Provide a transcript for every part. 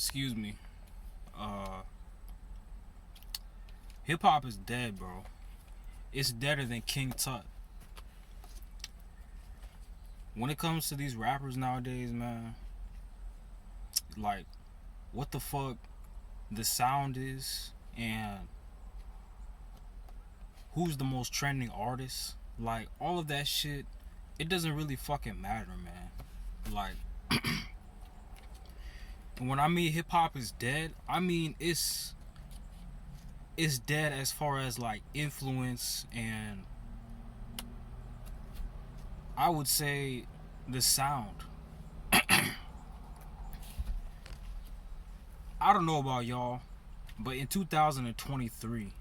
Excuse me. Uh, Hip hop is dead, bro. It's deader than King Tut. When it comes to these rappers nowadays, man, like, what the fuck the sound is and who's the most trending artist, like, all of that shit, it doesn't really fucking matter, man. Like, when I mean hip hop is dead, I mean it's dead as far as like influence, and I would say the sound. I don't know about y'all, but in 2023,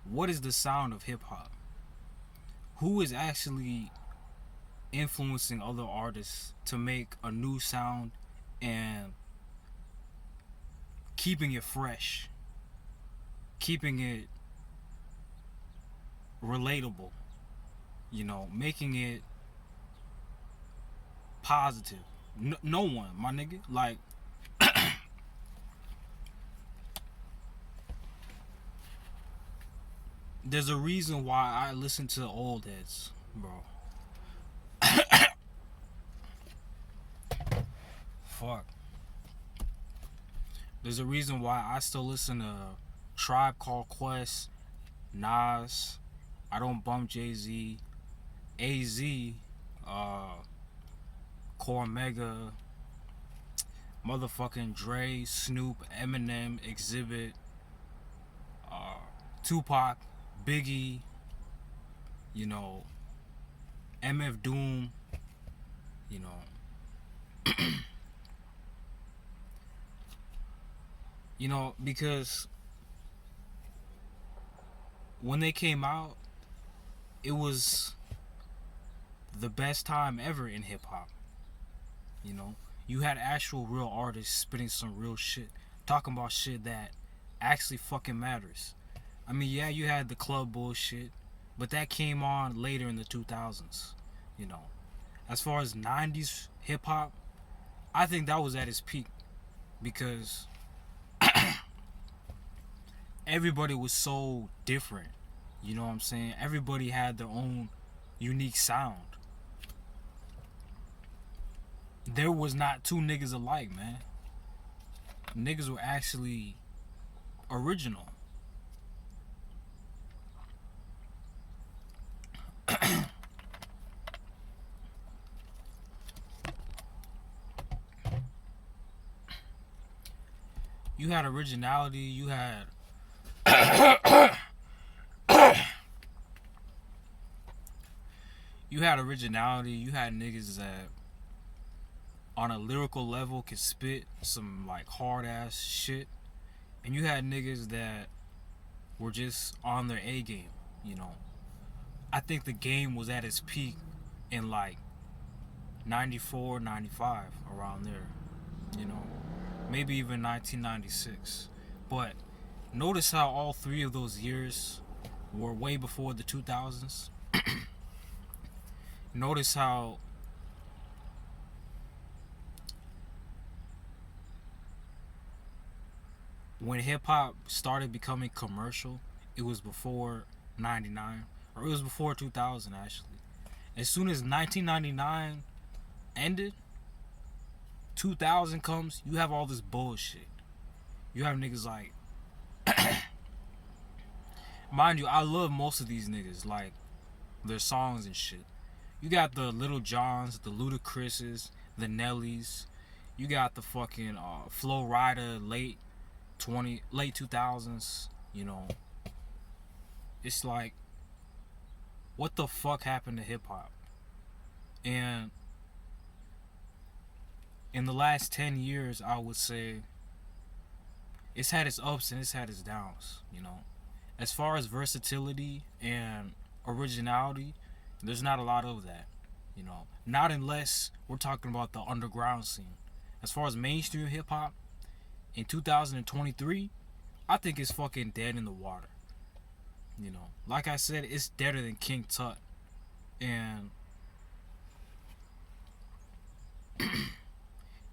what is the sound of hip hop? Who is actually influencing other artists to make a new sound and keeping it fresh, keeping it relatable, making it positive? No one, my nigga. Like, there's a reason why I listen to the old heads, bro. Fuck. There's a reason why I still listen to Tribe Called Quest, Nas. I don't bump Jay-Z, AZ, Cormega, motherfucking Dre, Snoop, Eminem, Exhibit, Tupac, Biggie, you know, MF Doom, you know. Because when they came out, it was the best time ever in hip hop. You had actual real artists spitting some real shit, talking about shit that actually fucking matters. I mean, yeah, you had the club bullshit, but that came on later in the 2000s. As far as 90s hip hop, I think that was at its peak because everybody was so different. You know what I'm saying? Everybody had their own unique sound. There was not two niggas alike, man. Niggas were actually original. You had originality, you had originality, you had niggas that on a lyrical level could spit some like hard ass shit, and you had niggas that were just on their A game. I think the game was at its peak in like 94, 95, around there. Maybe even 1996. But notice how all three of those years were way before the 2000s. Notice how when hip hop started becoming commercial, it was before 99, or it was before 2000 actually. As soon as 1999 ended, 2000 comes, you have all this bullshit. You have niggas like, mind you, I love most of these niggas, like their songs and shit. You got the Little Johns, the Ludacrises, the Nellies. You got the fucking Flow Rida late 2000s. It's like, what the fuck happened to hip hop? And in the last 10 years, I would say it's had its ups and it's had its downs. As far as versatility and originality, there's not a lot of that. Not unless we're talking about the underground scene. As far as mainstream hip hop in 2023, I think it's fucking dead in the water. Like I said, it's deader than King Tut. And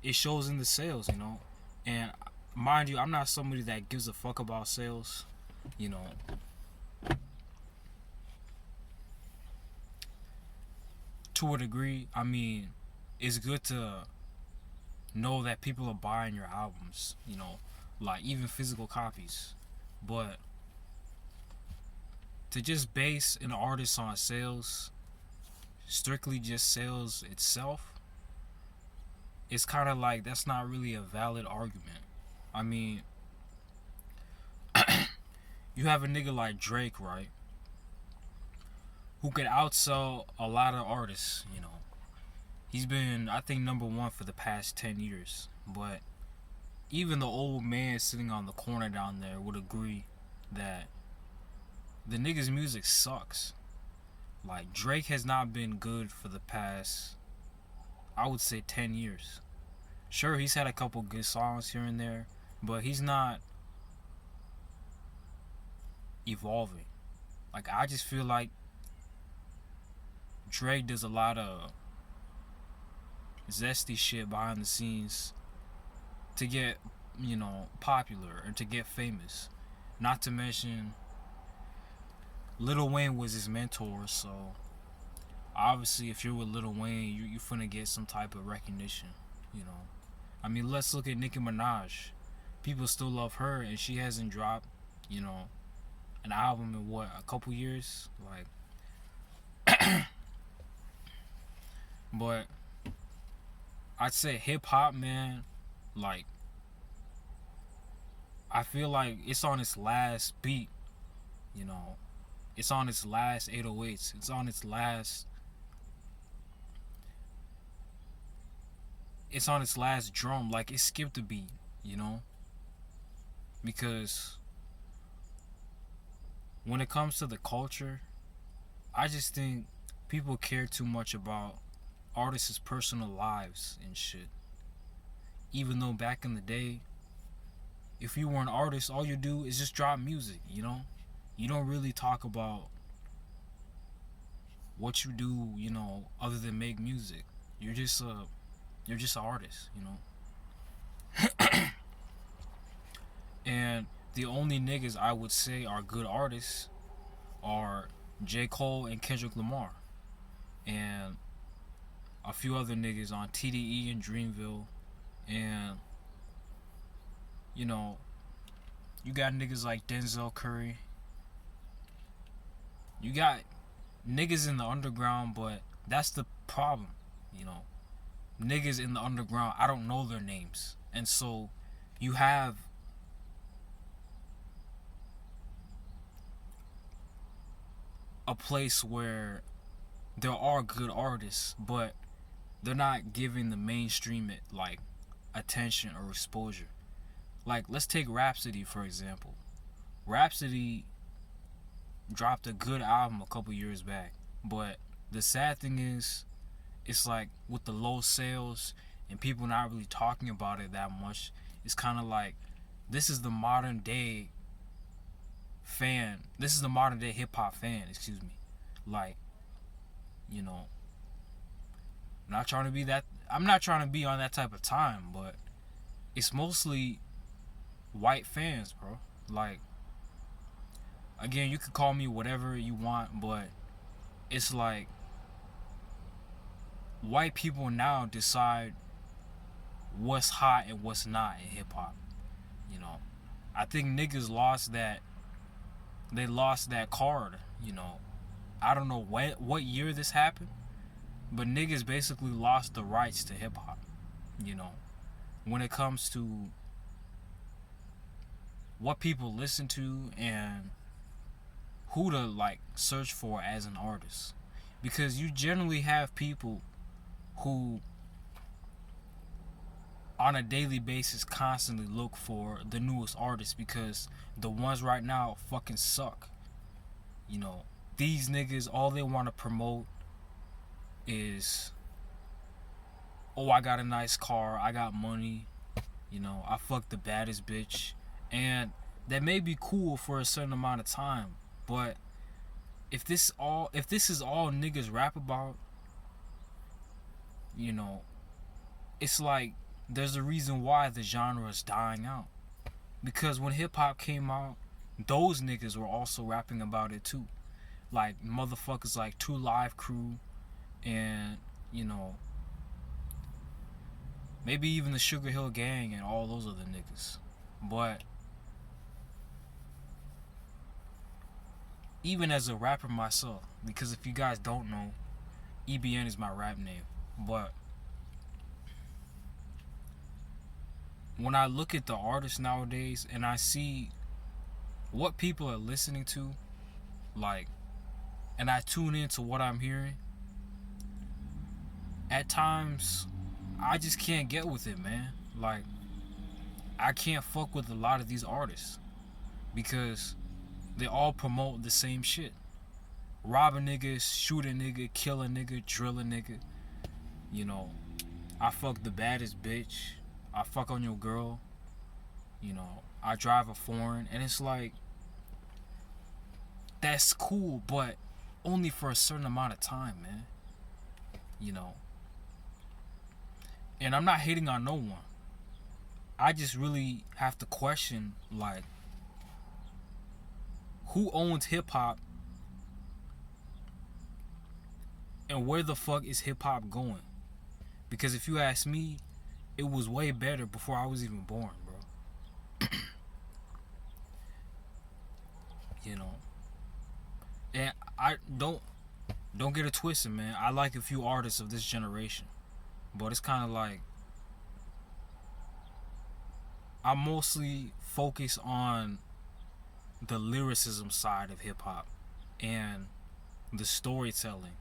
it shows in the sales. And mind you, I'm not somebody that gives a fuck about sales. You know, to a degree, I mean, it's good to know that people are buying your albums, you know, like even physical copies. But to just base an artist on sales, strictly just sales itself, it's kind of like that's not really a valid argument. I mean, you have a nigga like Drake, right? Who could outsell a lot of artists, you know. He's been, I think, number one for the past 10 years. But even the old man sitting on the corner down there would agree that the nigga's music sucks. Like, Drake has not been good for the past, I would say, 10 years. Sure, he's had a couple good songs here and there, but he's not evolving. Like, I just feel like Drake does a lot of zesty shit behind the scenes to get, you know, popular or to get famous. Not to mention, Lil Wayne was his mentor, so obviously if you're with Lil Wayne, you finna get some type of recognition, you know. I mean, let's look at Nicki Minaj. People still love her, and she hasn't dropped, you know, an album in what, a couple years? Like, but I'd say hip hop, man, like, I feel like it's on its last beat, you know. It's on its last 808s. It's on its last drum. Like, it skipped a beat, you know? Because when it comes to the culture, I just think people care too much about artists' personal lives and shit. Even though back in the day, if you were an artist, all you do is just drop music, you know? You don't really talk about what you do, you know, other than make music. You're just an artist, you know? And the only niggas I would say are good artists are J. Cole and Kendrick Lamar. And a few other niggas on TDE and Dreamville. And, you know, you got niggas like Denzel Curry. You got niggas in the underground, but that's the problem, you know. Niggas in the underground, I don't know their names. And so you have a place where there are good artists, but they're not giving the mainstream it like attention or exposure. Like, let's take Rhapsody for example. Rhapsody dropped a good album a couple years back, but the sad thing is, it's like with the low sales and people not really talking about it that much, it's kind of like this is the modern day fan. This is the modern day hip hop fan, excuse me. Like, you know, I'm not trying to be on that type of time, but it's mostly white fans, bro. Like, again, you could call me whatever you want, but it's like white people now decide what's hot and what's not in hip hop. You know, I think niggas lost that. They lost that card. You know, I don't know what year this happened, but niggas basically lost the rights to hip hop. You know, when it comes to what people listen to and who to like search for as an artist, because you generally have people who on a daily basis constantly look for the newest artists because the ones right now fucking suck. You know, these niggas, all they want to promote is, oh, I got a nice car, I got money, you know, I fucked the baddest bitch. And that may be cool for a certain amount of time, but if this is all niggas rap about, you know, it's like there's a reason why the genre is dying out. Because when hip hop came out, those niggas were also rapping about it too. Like motherfuckers like Two Live Crew and, you know, maybe even the Sugar Hill Gang and all those other niggas. But even as a rapper myself, because if you guys don't know, E.B.N is my rap name. But when I look at the artists nowadays and I see what people are listening to, like, and I tune into what I'm hearing, at times I just can't get with it, man. Like, I can't fuck with a lot of these artists because they all promote the same shit. Rob a nigga, shoot a nigga, kill a nigga, drill a nigga. You know, I fuck the baddest bitch. I fuck on your girl. You know, I drive a foreign. And it's like, that's cool, but only for a certain amount of time, man. You know. And I'm not hating on no one. I just really have to question, like, who owns hip hop and where the fuck is hip hop going? Because if you ask me, it was way better before I was even born, bro. You know. And I don't get it twisted, man. I like a few artists of this generation, but it's kind of like I mostly focus on the lyricism side of hip hop and the storytelling,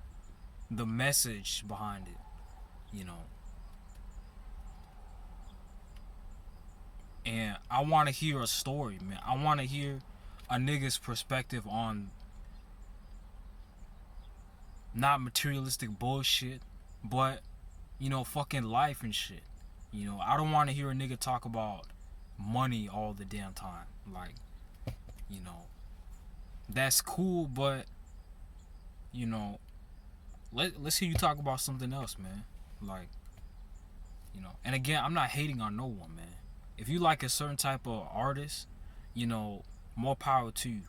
the message behind it, you know. And I want to hear a story, man. I want to hear a nigga's perspective on not materialistic bullshit, but, you know, fucking life and shit. You know, I don't want to hear a nigga talk about money all the damn time. Like, you know, that's cool, but, you know, let's hear you talk about something else, man. Like, you know, and again, I'm not hating on no one, man. If you like a certain type of artist, you know, more power to you.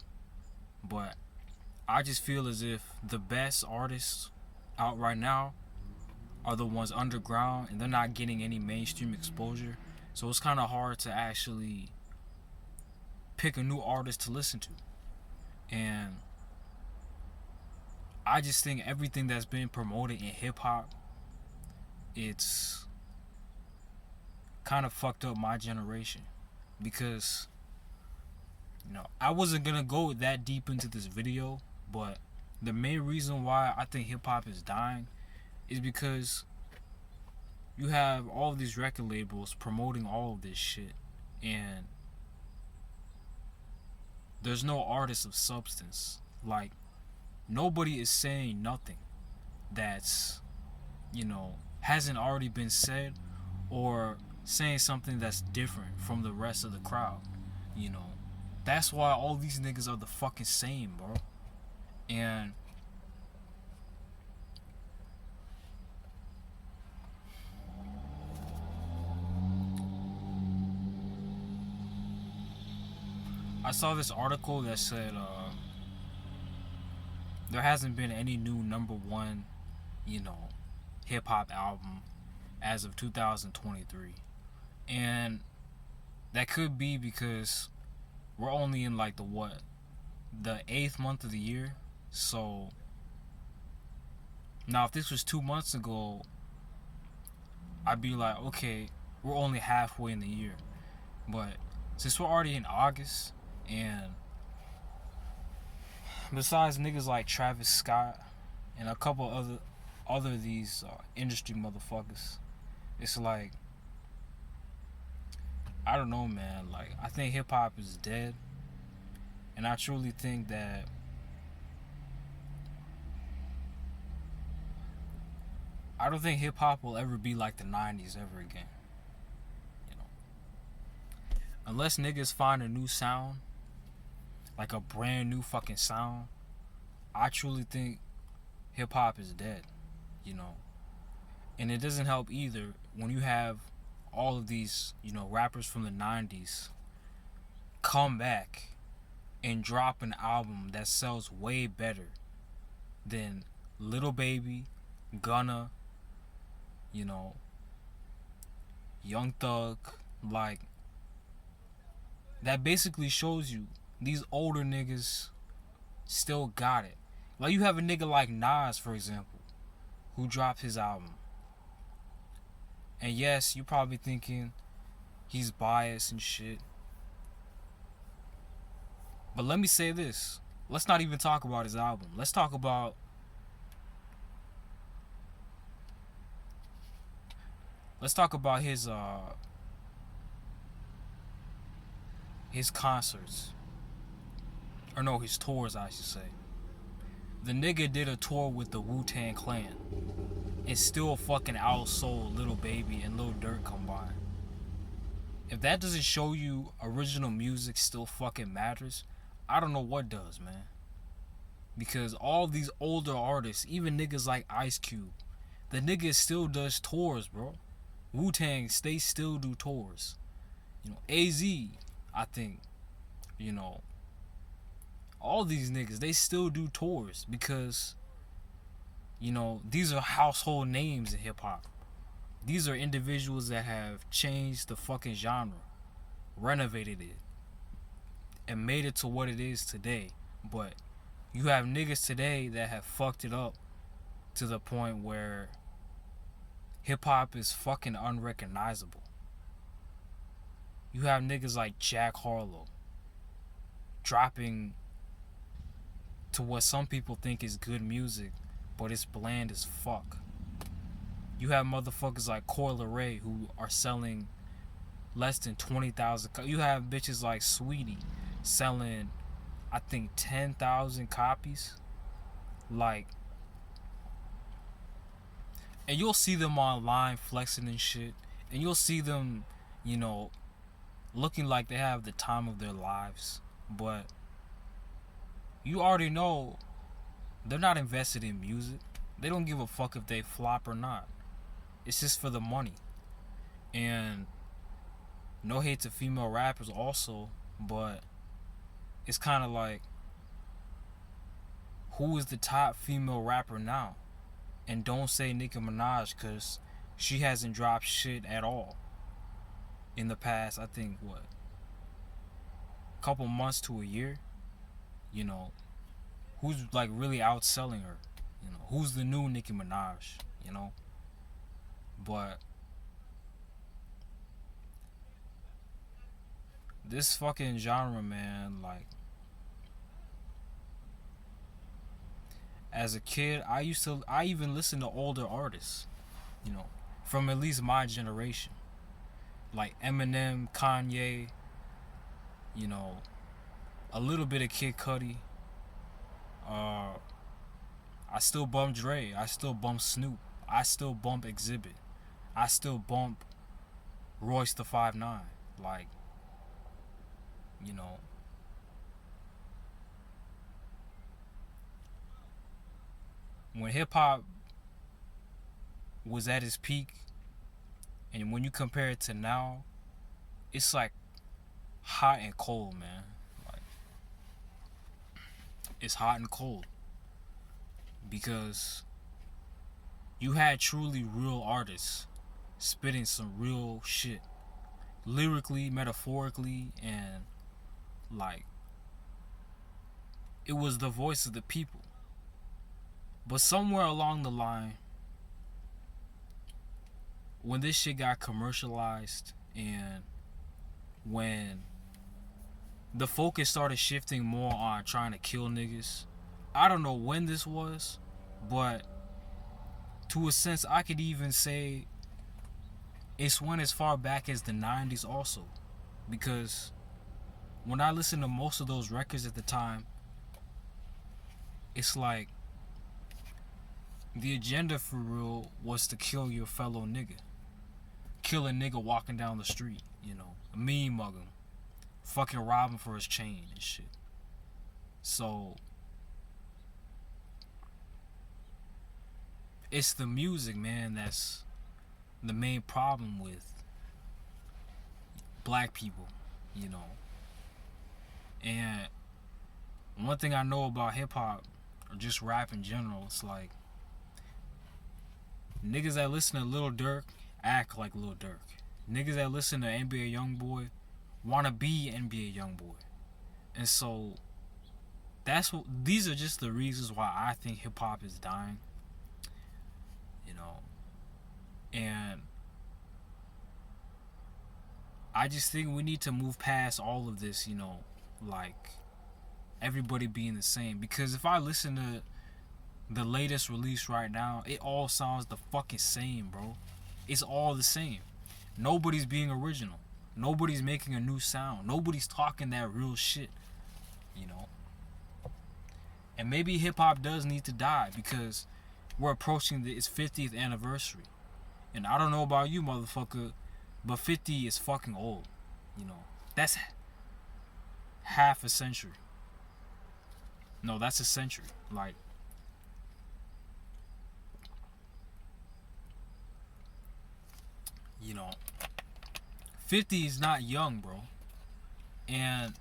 But I just feel as if the best artists out right now are the ones underground and they're not getting any mainstream exposure. So it's kind of hard to actually pick a new artist to listen to. And I just think everything that's been promoted in hip hop, it's kind of fucked up my generation. Because, you know, I wasn't gonna go that deep into this video, but the main reason why I think hip hop is dying is because you have all of these record labels promoting all of this shit, and there's no artist of substance. Like, nobody is saying nothing that's, you know, hasn't already been said, or saying something that's different from the rest of the crowd. You know, that's why all these niggas are the fucking same, bro. And I saw this article that said there hasn't been any new number one, you know, hip hop album as of 2023. And that could be because we're only in like the 8th month of the year. So now if this was 2 months ago, I'd be like, okay, we're only halfway in the year. But since we're already in August, and besides niggas like Travis Scott and a couple other these industry motherfuckers, it's like, I don't know, man. Like, I think hip hop is dead, and I truly think that I don't think hip hop will ever be like the 90s ever again. You know, unless niggas find a new sound, like a brand new fucking sound, I truly think hip hop is dead. You know, and it doesn't help either when you have all of these, rappers from the 90s come back and drop an album that sells way better than Little Baby, Gunna, you know, Young Thug, like, that basically shows you these older niggas still got it. Like, you have a nigga like Nas, for example, who dropped his album. And yes, you probably thinking he's biased and shit. But let me say this. Let's not even talk about his album. Let's talk about his concerts. Or no, his tours, I should say. The nigga did a tour with the Wu-Tang Clan and still fucking outsold Little Baby and Lil Durk combined. If that doesn't show you original music still fucking matters, I don't know what does, man. Because all these older artists, even niggas like Ice Cube, the nigga still does tours, bro. Wu-Tang, they still do tours. AZ, I think, all these niggas, they still do tours because, these are household names in hip hop. These are individuals that have changed the fucking genre, renovated it, and made it to what it is today. But you have niggas today that have fucked it up to the point where hip hop is fucking unrecognizable. You have niggas like Jack Harlow dropping to what some people think is good music, but it's bland as fuck. You have motherfuckers like Coi Leray who are selling less than 20,000. You have bitches like Sweetie selling, I think, 10,000 copies. Like, and you'll see them online flexing and shit, and you'll see them, looking like they have the time of their lives, but you already know they're not invested in music. They don't give a fuck if they flop or not. It's just for the money. And no hate to female rappers also, but it's kind of like, who is the top female rapper now? And don't say Nicki Minaj, because she hasn't dropped shit at all in the past, I think, couple months to a year. Who's like really outselling her? Who's the new Nicki Minaj? But this fucking genre, man, like, as a kid, I even listened to older artists, from at least my generation, like Eminem, Kanye, a little bit of Kid Cudi. I still bump Dre. I still bump Snoop. I still bump Exhibit. I still bump Royce the 5'9". Like, when hip hop was at its peak, and when you compare it to now, it's like hot and cold, man. Like, it's hot and cold because you had truly real artists spitting some real shit, lyrically, metaphorically, and like, it was the voice of the people. But somewhere along the line, when this shit got commercialized and when the focus started shifting more on trying to kill niggas, I don't know when this was, but to a sense, I could even say it's went as far back as the 90s also. Because when I listened to most of those records at the time, it's like the agenda for real was to kill your fellow nigga. Kill a nigga walking down the street, mean mug him, fucking rob him for his chain and shit. So it's the music, man, that's the main problem with black people, you know. And one thing I know about hip hop, or just rap in general, it's like niggas that listen to Lil Durk act like Lil Durk. Niggas that listen to NBA YoungBoy wanna be NBA YoungBoy. And so these are just the reasons why I think hip hop is dying. You know. And I just think we need to move past all of this, you know, like everybody being the same. Because if I listen to the latest release right now, it all sounds the fucking same, bro. It's all the same. Nobody's being original. Nobody's making a new sound. Nobody's talking that real shit, you know. And maybe hip hop does need to die because we're approaching its 50th anniversary. And I don't know about you, motherfucker, but 50 is fucking old, you know. That's half a century. No, that's a century. Like, you know, 50 is not young, bro. And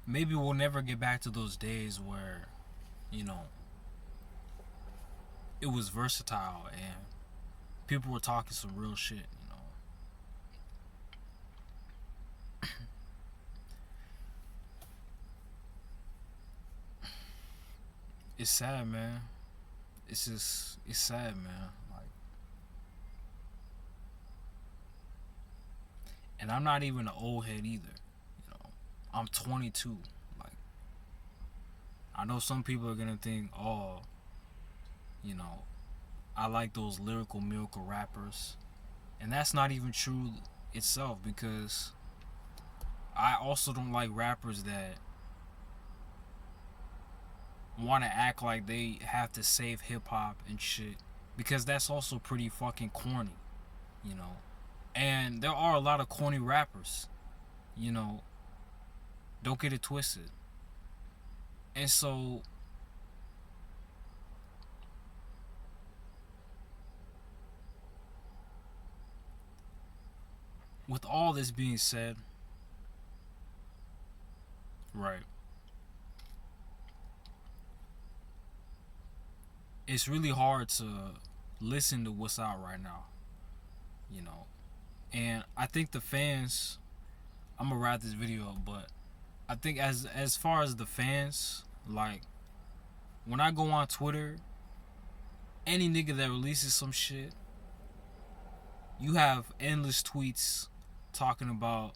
maybe we'll never get back to those days where, you know, it was versatile and people were talking some real shit, you know. It's sad, man. It's sad, man. Like, and I'm not even an old head either. You know, I'm 22. Like, I know some people are gonna think, oh, you know, I like those lyrical miracle rappers, and that's not even true itself because I also don't like rappers that want to act like they have to save hip hop and shit because that's also pretty fucking corny, you know. And there are a lot of corny rappers, you know. Don't get it twisted. And so with all this being said, right, it's really hard to listen to what's out right now, you know. And I think the fans, I'm gonna wrap this video up, but I think as far as the fans, like when I go on Twitter, any nigga that releases some shit, you have endless tweets talking about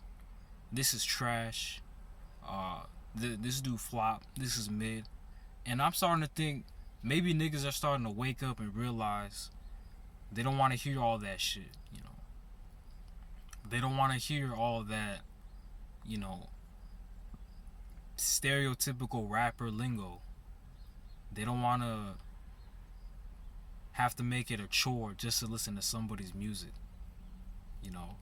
this is trash, this dude flop, this is mid, and I'm starting to think maybe niggas are starting to wake up and realize they don't want to hear all that shit, you know. They don't want to hear all that, you know, stereotypical rapper lingo. They don't want to have to make it a chore just to listen to somebody's music, you know.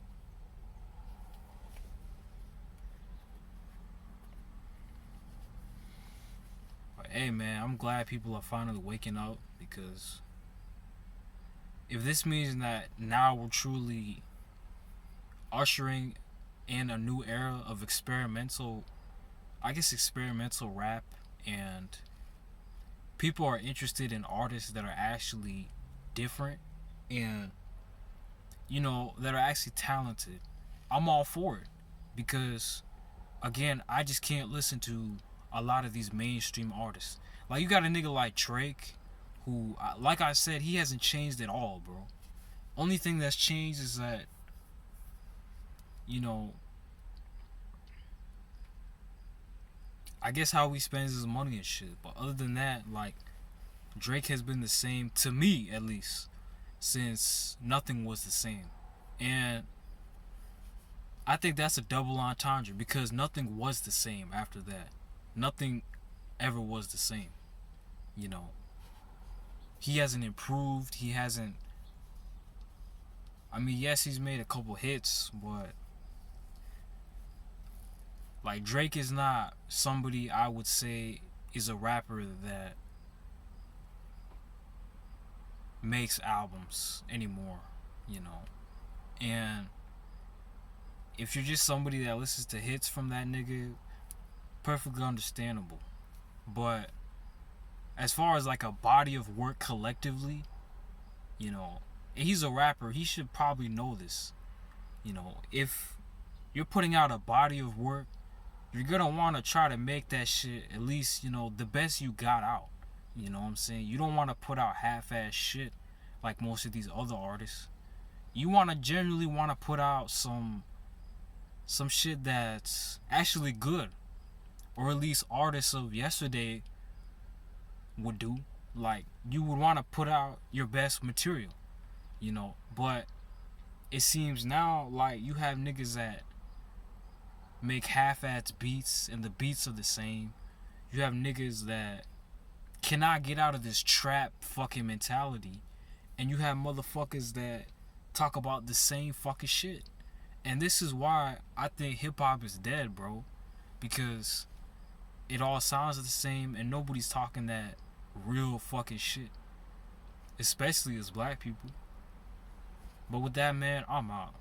But hey, man, I'm glad people are finally waking up because if this means that now we're truly ushering in a new era of experimental rap, and people are interested in artists that are actually different and, you know, that are actually talented, I'm all for it because, again, I just can't listen to a lot of these mainstream artists. Like, you got a nigga like Drake who, like I said, he hasn't changed at all, bro. Only thing that's changed is that, you know, I guess how he spends his money and shit. But other than that, like, Drake has been the same, to me at least, since nothing was the same. And I think that's a double entendre because nothing was the same after that. Nothing ever was the same. You know, he hasn't improved. He hasn't. I mean, yes, he's made a couple hits, but like Drake is not somebody I would say is a rapper that makes albums anymore, you know. And if you're just somebody that listens to hits from that nigga, perfectly understandable. But as far as like a body of work collectively, you know, he's a rapper. He should probably know this. You know, if you're putting out a body of work, you're gonna want to try to make that shit at least, you know, the best you got out. You know what I'm saying? You don't want to put out half-ass shit like most of these other artists. You want to generally want to put out some shit that's actually good, or at least artists of yesterday would do. Like, you would want to put out your best material, you know. But it seems now like you have niggas that make half-ass beats and the beats are the same. You have niggas that cannot get out of this trap fucking mentality, and you have motherfuckers that talk about the same fucking shit. And this is why I think hip-hop is dead, bro, because it all sounds the same and nobody's talking that real fucking shit, especially as black people. But with that, man, I'm out.